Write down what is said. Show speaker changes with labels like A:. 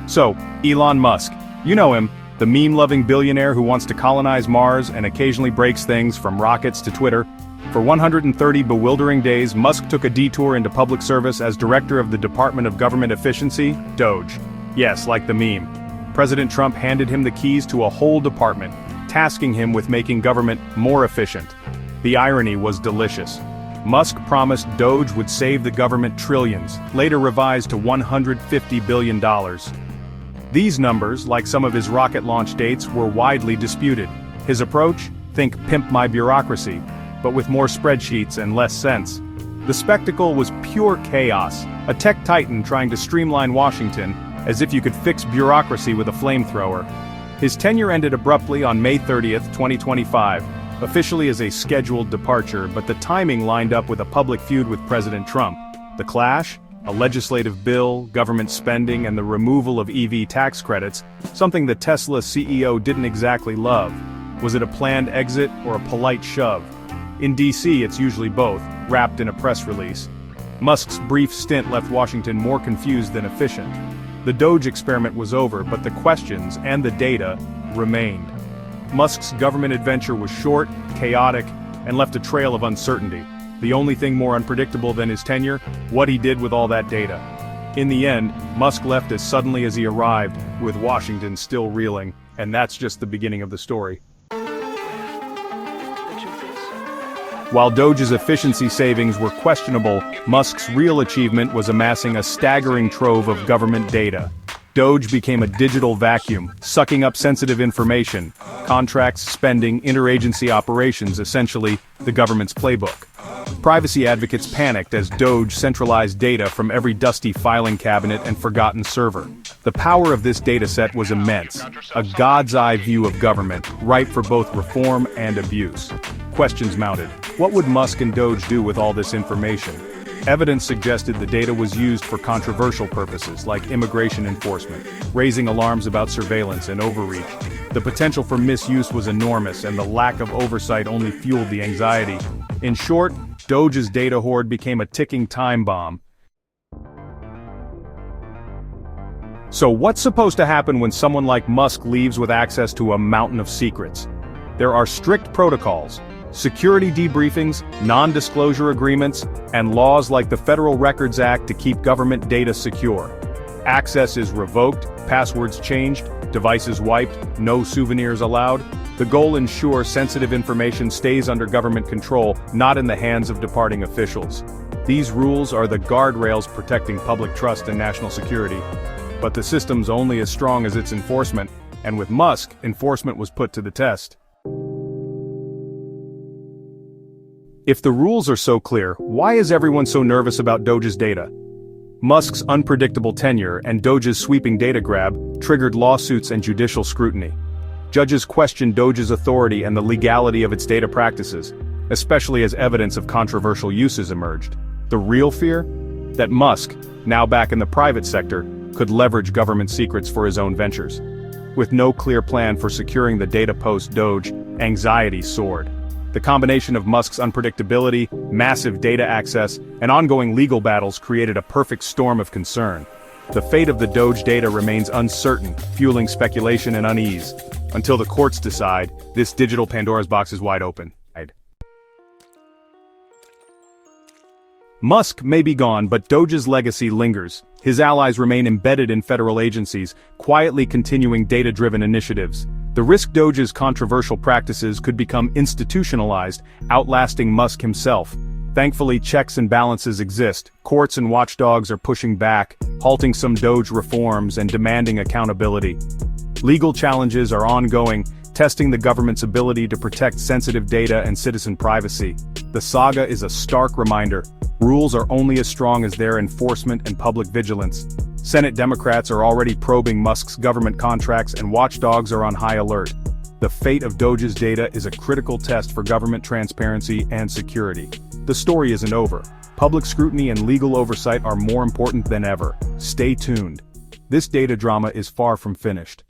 A: So, Elon Musk. You know him, the meme-loving billionaire who wants to colonize Mars and occasionally breaks things from rockets to Twitter. For 130 bewildering days, Musk took a detour into public service as director of the Department of Government Efficiency, DOGE. Yes, like the meme. President Trump handed him the keys to a whole department, tasking him with making government more efficient. The irony was delicious. Musk promised DOGE would save the government trillions, later revised to $150 billion. These numbers, like some of his rocket launch dates, were widely disputed. His approach? Think pimp my bureaucracy, but with more spreadsheets and less sense. The spectacle was pure chaos, a tech titan trying to streamline Washington, as if you could fix bureaucracy with a flamethrower. His tenure ended abruptly on May 30th, 2025, officially as a scheduled departure, but the timing lined up with a public feud with President Trump. The clash? A legislative bill, government spending, and the removal of EV tax credits, something the Tesla CEO didn't exactly love. Was it a planned exit or a polite shove? In DC, it's usually both, wrapped in a press release. Musk's brief stint left Washington more confused than efficient. The DOGE experiment was over, but the questions and the data remained. Musk's government adventure was short, chaotic, and left a trail of uncertainty. The only thing more unpredictable than his tenure, what he did with all that data. In the end, Musk left as suddenly as he arrived, with Washington still reeling, and that's just the beginning of the story. While DOGE's efficiency savings were questionable, Musk's real achievement was amassing a staggering trove of government data. DOGE became a digital vacuum, sucking up sensitive information, contracts, spending, interagency operations, essentially the government's playbook. Privacy advocates panicked as DOGE centralized data from every dusty filing cabinet and forgotten server. The power of this dataset was immense, a god's eye view of government, ripe for both reform and abuse. Questions mounted. What would Musk and DOGE do with all this information? Evidence suggested the data was used for controversial purposes like immigration enforcement, raising alarms about surveillance and overreach. The potential for misuse was enormous, and the lack of oversight only fueled the anxiety. In short, DOGE's data hoard became a ticking time bomb. So what's supposed to happen when someone like Musk leaves with access to a mountain of secrets? There are strict protocols, security debriefings, non-disclosure agreements, and laws like the Federal Records Act to keep government data secure. Access is revoked, passwords changed, devices wiped, no souvenirs allowed. The goal ensures sensitive information stays under government control, not in the hands of departing officials. These rules are the guardrails protecting public trust and national security. But the system's only as strong as its enforcement, and with Musk, enforcement was put to the test. If the rules are so clear, why is everyone so nervous about DOGE's data? Musk's unpredictable tenure and DOGE's sweeping data grab triggered lawsuits and judicial scrutiny. Judges questioned DOGE's authority and the legality of its data practices, especially as evidence of controversial uses emerged. The real fear? That Musk, now back in the private sector, could leverage government secrets for his own ventures. With no clear plan for securing the data post-DOGE, anxiety soared. The combination of Musk's unpredictability, massive data access, and ongoing legal battles created a perfect storm of concern. The fate of the DOGE data remains uncertain, fueling speculation and unease. Until the courts decide, this digital Pandora's box is wide open. Musk may be gone, but DOGE's legacy lingers. His allies remain embedded in federal agencies, quietly continuing data-driven initiatives. The risk DOGE's controversial practices could become institutionalized, outlasting Musk himself. Thankfully, checks and balances exist. Courts and watchdogs are pushing back, halting some DOGE reforms and demanding accountability. Legal challenges are ongoing, testing the government's ability to protect sensitive data and citizen privacy. The saga is a stark reminder. Rules are only as strong as their enforcement and public vigilance. Senate Democrats are already probing Musk's government contracts, and watchdogs are on high alert. The fate of DOGE's data is a critical test for government transparency and security. The story isn't over. Public scrutiny and legal oversight are more important than ever. Stay tuned. This data drama is far from finished.